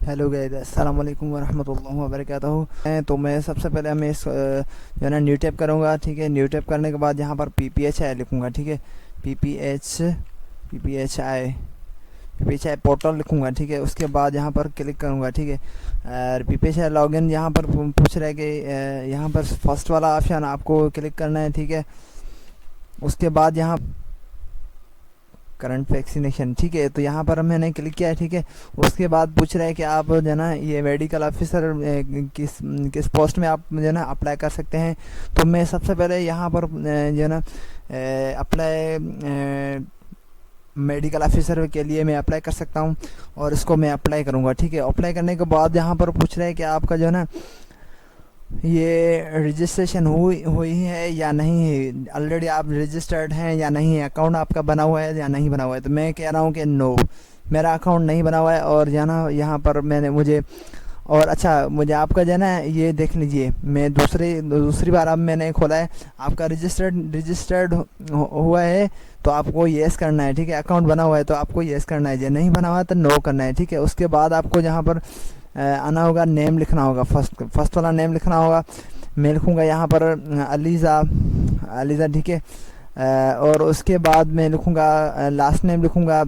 Hello guys, अस्सलाम वालेकुम वरहमतुल्लाहि वबरकातुहू। तो मैं सबसे पहले मैं इस जो है ना न्यू टैप करूँगा। ठीक है, न्यू टैप करने के बाद यहाँ पर PPHI लिखूँगा। ठीक है, PPHI पोर्टल लिखूँगा। ठीक है, उसके बाद यहाँ पर क्लिक करूँगा। ठीक है, और PPHI लॉगिन यहाँ पर पूछ रहा है कि यहाँ पर फर्स्ट वाला ऑप्शन आपको क्लिक करना है। ठीक है, उसके बाद यहाँ करंट वैक्सीनेशन। ठीक है, तो यहाँ पर मैंने क्लिक किया है। ठीक है, उसके बाद पूछ रहा है कि आप जो है ना ये मेडिकल ऑफिसर किस किस पोस्ट में आप जो है ना अप्लाई कर सकते हैं। तो मैं सबसे पहले यहाँ पर जो है ना अप्लाई मेडिकल ऑफिसर के लिए मैं अप्लाई कर सकता हूँ, और इसको मैं अप्लाई करूँगा। ठीक है, अप्लाई करने के बाद यहाँ पर पूछ रहा है कि आपका जो है ना ये रजिस्ट्रेशन हुई हुई है या नहीं है, ऑलरेडी आप रजिस्टर्ड हैं या नहीं है, अकाउंट आपका बना हुआ है या नहीं बना हुआ है। तो मैं कह रहा हूँ कि नो, मेरा अकाउंट नहीं बना हुआ है। और जाना यहाँ पर मैंने मुझे और अच्छा मुझे आपका जो है ना ये देख लीजिए, मैं दूसरी बार अब मैंने खोला है, आपका रजिस्टर्ड हुआ है तो आपको येस करना है। ठीक है, अकाउंट बना हुआ है तो आपको येस करना है, जो नहीं बना हुआ है तो नो करना है। ठीक है, उसके बाद आपको यहाँ पर आना होगा, नेम लिखना होगा, फर्स्ट वाला नेम लिखना होगा। मैं लिखूँगा यहाँ पर अलीज़ा। ठीक है, और उसके बाद मैं लिखूँगा लास्ट नेम लिखूँगा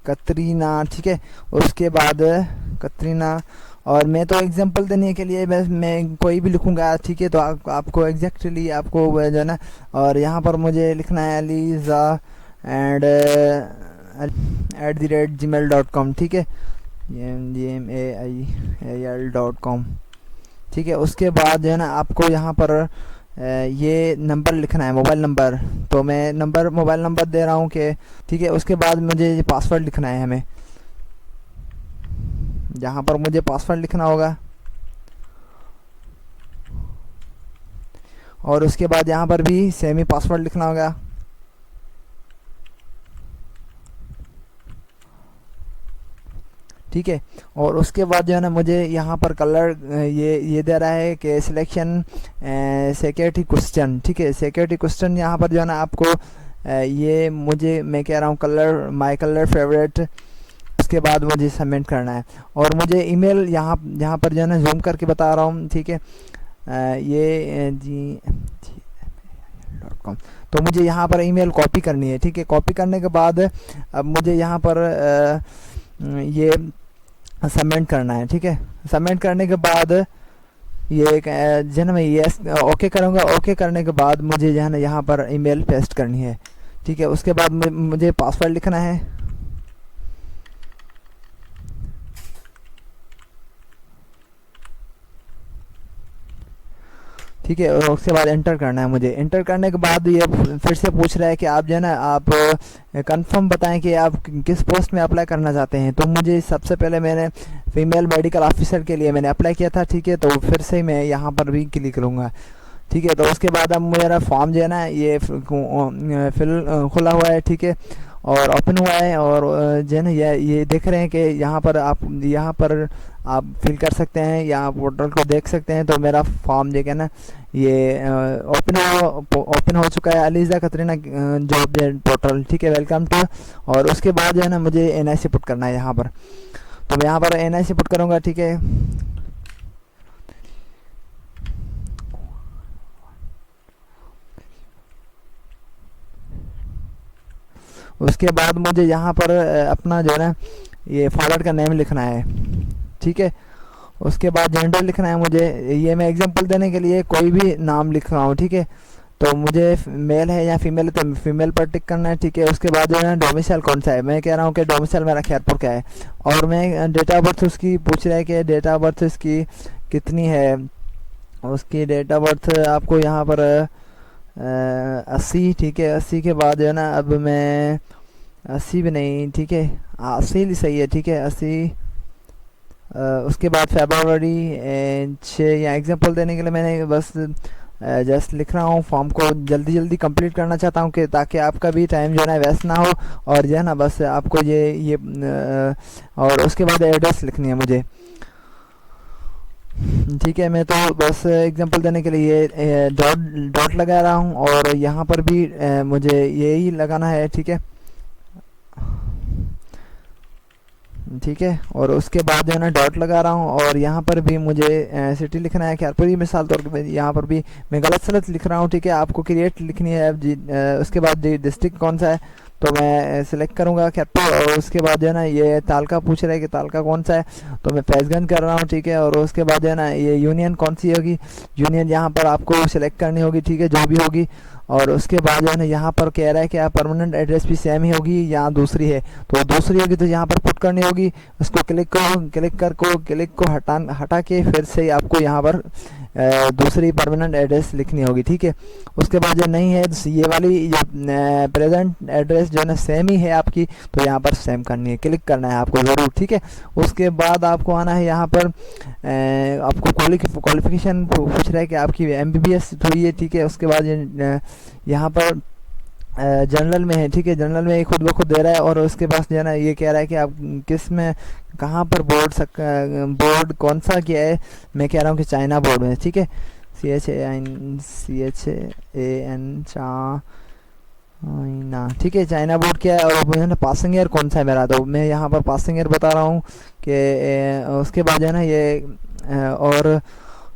कतरीना। ठीक है, उसके बाद कतरीना, और मैं तो एग्जांपल देने के लिए बस मैं कोई भी लिखूँगा। ठीक है, तो आपको एग्जैक्टली आपको जो है ना, और यहाँ पर मुझे लिखना है अलीज़ा एंड @gmail.com। ठीक है, gmail.com। ठीक है, उसके बाद जो है ना आपको यहाँ पर ये नंबर लिखना है, मोबाइल नंबर। तो मैं मोबाइल नंबर दे रहा हूँ कि ठीक है, उसके बाद मुझे ये पासवर्ड लिखना है हमें, जहाँ पर मुझे पासवर्ड लिखना होगा। और उसके बाद यहाँ पर भी सेम ही पासवर्ड लिखना होगा। ठीक है, और उसके बाद जो है ना मुझे यहाँ पर कलर ये दे रहा है कि सिलेक्शन सिक्योरिटी क्वेश्चन। ठीक है, सिक्योरिटी क्वेश्चन यहाँ पर जो है ना आपको ये मैं कह रहा हूँ कलर, माय कलर फेवरेट। उसके बाद मुझे सबमिट करना है, और मुझे ईमेल यहाँ पर जो है ना जूम करके बता रहा हूँ। ठीक है, ये gmail.com। तो मुझे यहाँ पर ईमेल कॉपी करनी है। ठीक है, कॉपी करने के बाद अब मुझे यहाँ पर ये सबमिट करना है। ठीक है, सबमिट करने के बाद ये जो है ना मैं यस ओके करूँगा। ओके करने के बाद मुझे जो है ना यहाँ पर ईमेल पेस्ट करनी है। ठीक है, उसके बाद मुझे पासवर्ड लिखना है। ठीक है, और उसके बाद एंटर करना है मुझे। एंटर करने के बाद ये फिर से पूछ रहा है कि आप जो है ना आप कंफर्म बताएं कि आप किस पोस्ट में अप्लाई करना चाहते हैं। तो मुझे सबसे पहले मैंने फीमेल मेडिकल ऑफिसर के लिए मैंने अप्लाई किया था। ठीक है, तो फिर से मैं यहाँ पर भी क्लिक करूँगा। ठीक है, तो उसके बाद अब मेरा फॉर्म जो है ना ये फिल खुला हुआ है। ठीक है, और ओपन हुआ है, और जो है ना ये देख रहे हैं कि यहाँ पर आप फिल कर सकते हैं या पोर्टल को देख सकते हैं। तो मेरा फॉर्म जो है ना ये ओपन हो चुका है, अलीज़ा कतरीना जॉब पोर्टल। ठीक है, वेलकम टू। और उसके बाद जो है ना मुझे NIC पुट करना है यहाँ पर। तो मैं यहाँ पर NIC पुट करूँगा। ठीक है, उसके बाद मुझे यहाँ पर अपना जो है ना ये फादर का नेम लिखना है। ठीक है, उसके बाद जेंडर लिखना है मुझे। ये मैं एग्जांपल देने के लिए कोई भी नाम लिख रहा हूँ। ठीक है, तो मुझे मेल है या फीमेल है तो फीमेल पर टिक करना है। ठीक है, उसके बाद जो है ना डोमिसाइल कौन सा है, मैं कह रहा हूँ कि डोमिसाइल मेरा खैरपुर का है। और मैं डेट ऑफ बर्थ उसकी पूछ रहा है कि डेट ऑफ बर्थ इसकी कितनी है। उसकी डेट ऑफ बर्थ आपको यहाँ पर 80। ठीक है, 80 के बाद जो है ना अब मैं 80 भी नहीं, ठीक है 80 ही सही है। ठीक है, 80 उसके बाद फरवरी 6। या एग्जांपल देने के लिए मैंने बस जस्ट लिख रहा हूँ। फॉर्म को जल्दी कंप्लीट करना चाहता हूँ कि ताकि आपका भी टाइम जो है ना वेस्ट ना हो, और जो है ना बस आपको ये और उसके बाद एड्रेस लिखनी है मुझे। ठीक है। मैं तो बस एग्जांपल देने के लिए ये डॉट डॉट लगा रहा हूँ, और यहाँ पर भी मुझे यही लगाना है। ठीक है, ठीक है। और उसके बाद जो है ना डॉट लगा रहा हूँ, और यहाँ पर भी मुझे सिटी लिखना है खैरपुरी, मिसाल तौर पे यहाँ पर भी मैं गलत सलत लिख रहा हूँ। ठीक है, आपको क्रिएट लिखनी है अब जी। उसके बाद डिस्ट्रिक्ट कौन सा है, तो मैं सिलेक्ट करूँगा खैरपुर। और उसके बाद जो है ना ये तालका पूछ रहा है कि तालका कौन सा है, तो मैं फैजगंज कर रहा हूँ। ठीक है, और उसके बाद जो है ना ये यूनियन कौन सी होगी, यूनियन यहाँ पर आपको सिलेक्ट करनी होगी। ठीक है, जो भी होगी। और उसके बाद जो है ना यहाँ पर कह रहा है कि आप परमानेंट एड्रेस भी सेम ही होगी या दूसरी है, तो दूसरी होगी तो यहाँ पर पुट करनी होगी। उसको क्लिक को हटा के फिर से आपको यहाँ पर दूसरी परमानेंट एड्रेस लिखनी होगी। ठीक है, उसके बाद जो नहीं है तो ये वाली जो प्रेजेंट एड्रेस जो है ना सेम ही है आपकी, तो यहाँ पर सेम करनी है, क्लिक करना है आपको ज़रूर। ठीक है, उसके बाद आपको आना है यहाँ पर आपको क्वालिफिकेशन पूछ रहा है कि आपकी MBBS हुई है। ठीक है, उसके बाद यहाँ पर जनरल में है। ठीक है, जनरल में ये खुद ब खुद दे रहा है। और उसके पास जो है ना ये कह रहा है कि आप किस में कहाँ पर बोर्ड कौन सा किया है। मैं कह रहा हूँ कि चाइना बोर्ड में। ठीक है, CHAN चाइना। ठीक है, चाइना बोर्ड क्या है, और मुझे ना पासिंग ईयर कौन सा है मेरा, तो मैं यहाँ पर पासिंग ईयर बता रहा हूँ कि उसके बाद जो है ना ये और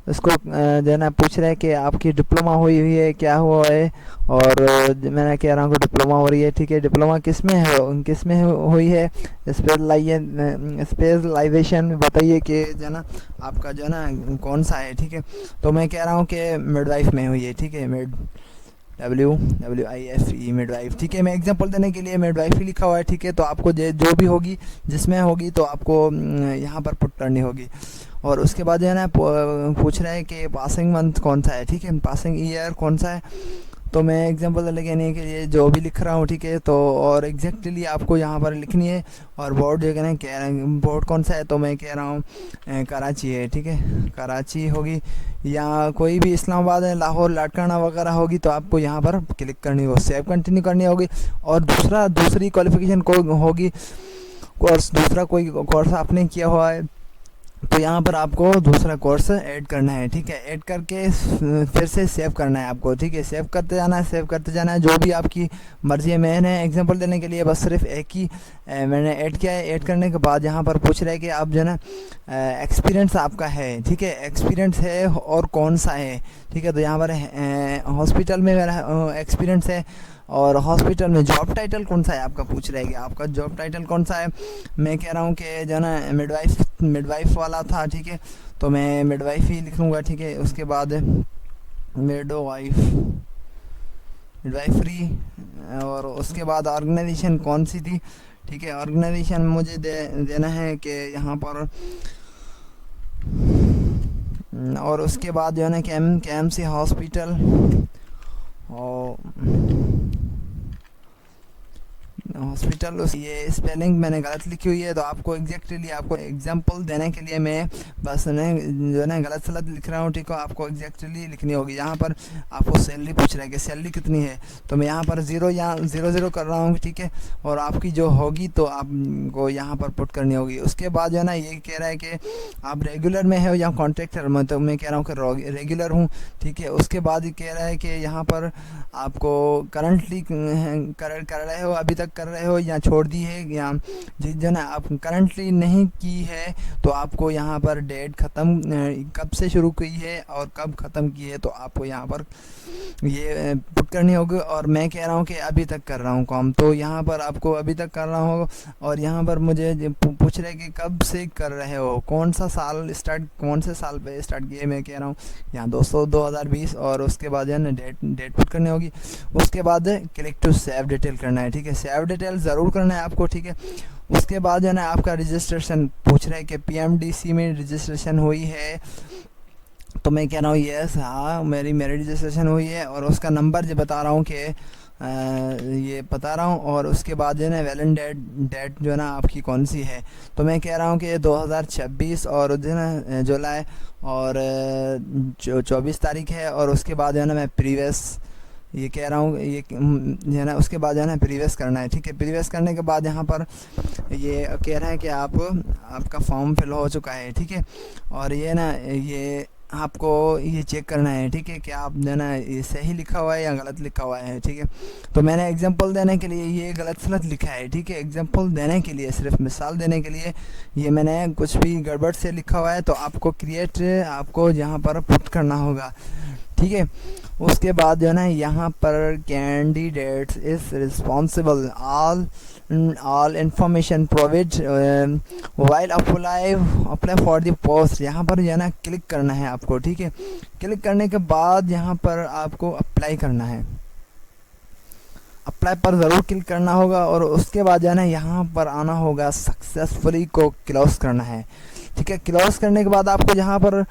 इसको जो है ना पूछ रहा है कि आपकी डिप्लोमा हुई है क्या हुआ है, और मैंने कह रहा हूँ कि डिप्लोमा हो रही है। ठीक है, डिप्लोमा किस में है, किस में हुई है, स्पेशलाइजेशन में बताइए कि जो है ना आपका जो है ना कौन सा है। ठीक है, तो मैं कह रहा हूँ कि मिडवाइफ में हुई है। ठीक है, WIFE मिडवाइफ। ठीक है, मैं एग्जांपल देने के लिए मिडवाइफ ही लिखा हुआ है। ठीक है, तो आपको जो भी होगी जिसमें होगी तो आपको यहाँ पर पुट करनी होगी। और उसके बाद जो है ना पूछ रहा है कि पासिंग मंथ कौन सा है। ठीक है, पासिंग ईयर कौन सा है, तो मैं एग्जांपल देने के लिए जो भी लिख रहा हूँ। ठीक है, तो और एग्जैक्टली आपको यहाँ पर लिखनी है। और बोर्ड जो है ना कह रहा है बोर्ड कौन सा है, तो मैं कह रहा हूँ कराची है। ठीक है, कराची होगी, या कोई भी इस्लामाबाद है, लाहौर, लाड़काना वगैरह होगी, तो आपको यहाँ पर क्लिक करनी होगी, सेव कंटिन्यू करनी होगी। और दूसरी क्वालिफिकेशन को होगी कोर्स, दूसरा कोई कोर्स आपने किया हुआ है, तो यहाँ पर आपको दूसरा कोर्स ऐड करना है। ठीक है, ऐड करके फिर से सेव करना है आपको। ठीक है, सेव करते जाना है, सेव करते जाना है, जो भी आपकी मर्ज़ी है। मैंने एग्जांपल देने के लिए बस सिर्फ एक ही मैंने ऐड किया है। ऐड करने के बाद यहाँ पर पूछ रहा है कि आप जो है ना एक्सपीरियंस आपका है। ठीक है, एक्सपीरियंस है और कौन सा है। ठीक है, तो यहाँ पर हॉस्पिटल में मेरा एक्सपीरियंस है, और हॉस्पिटल में जॉब टाइटल कौन सा है आपका पूछ रहा है कि आपका जॉब टाइटल कौन सा है। मैं कह रहा हूँ कि जो है ना मिडवाइफ वाला था। ठीक है, तो मैं मिडवाइफ ही लिख लूँगा। ठीक है, उसके बाद मिडवाइफरी, और उसके बाद ऑर्गेनाइजेशन कौन सी थी। ठीक है, ऑर्गेनाइजेशन मुझे देना है कि यहाँ पर, और उसके बाद जो है ना KMC हॉस्पिटल, और हॉस्पिटल। ये स्पेलिंग मैंने गलत लिखी हुई है, तो आपको एग्जैक्टली आपको एग्जांपल देने के लिए मैं बस जो है ना गलत सलत लिख रहा हूँ। ठीक है, आपको एग्जैक्टली लिखनी होगी। यहाँ पर आपको सैलरी पूछ रहा है कि सैलरी कितनी है, तो मैं यहाँ पर 0 कर रहा हूँ। ठीक है, और आपकी जो होगी तो आपको यहाँ पर पुट करनी होगी। उसके बाद जो है ना ये कह रहा है कि आप रेगुलर में हो या कॉन्ट्रैक्टर में, तो मैं कह रहा हूँ कि रेगुलर हूँ। ठीक है, उसके बाद ये कह रहा है कि यहाँ पर आपको करंटली कर रहे हो, अभी तक कर रहे हो या छोड़ दी है, या जो ना आप करंटली नहीं की है, तो आपको यहाँ पर डेट ख़त्म कब से शुरू की है और कब ख़त्म की है, तो आपको यहाँ पर ये पुट करनी होगी। और मैं कह रहा हूँ कि अभी तक कर रहा हूँ काम, तो यहाँ पर आपको अभी तक कर रहा हूँ। और यहाँ पर मुझे पूछ रहे कि कब से कर रहे हो, कौन सा साल कौन से साल पे स्टार्ट किए। मैं कह रहा हूँ यहाँ 2020, और उसके बाद है ना डेट पुट करनी होगी। उसके बाद क्लिक टू सेव डिटेल करना है। ठीक है, सेव डिटेल ज़रूर करना है आपको। ठीक है, उसके बाद जो है ना आपका रजिस्ट्रेशन पूछ रहा है कि PMDC में रजिस्ट्रेशन हुई है, तो मैं कह रहा हूँ यस, हाँ मेरी रजिस्ट्रेशन हुई है। और उसका नंबर जो बता रहा हूँ कि ये बता रहा हूँ। और उसके बाद जो है ना वैलिड डेट जो है ना आपकी कौन सी है, तो मैं कह रहा हूँ कि 2026 और जो है ना जुलाई और 24 तारीख है। और उसके बाद जो है ना मैं प्रीवियस ये कह रहा हूँ, ये जो है ना उसके बाद जो है ना प्रीवियस करना है। ठीक है, प्रीवियस करने के बाद यहाँ पर ये कह रहा है कि आपका फॉर्म फिल हो चुका है। ठीक है, और ये ना ये आपको ये चेक करना है। ठीक है, कि आप जो है ना ये सही लिखा हुआ है या गलत लिखा हुआ है। ठीक है, तो मैंने एग्जांपल देने के लिए ये गलत सलत लिखा है। ठीक है, एग्जांपल देने के लिए, सिर्फ मिसाल देने के लिए ये मैंने कुछ भी गड़बड़ से लिखा हुआ है, तो आपको आपको यहाँ पर पुट करना होगा। ठीक है, उसके बाद जो है ना यहाँ पर candidates is responsible all information provide while apply for the post, यहाँ पर जो है ना क्लिक करना है आपको। ठीक है, क्लिक करने के बाद यहाँ पर आपको अप्लाई करना है, अप्लाई पर ज़रूर क्लिक करना होगा, और उसके बाद जो है ना यहाँ पर आना होगा सक्सेसफुली को क्लोज करना है। ठीक है, क्लोज करने के बाद आपको यहाँ पर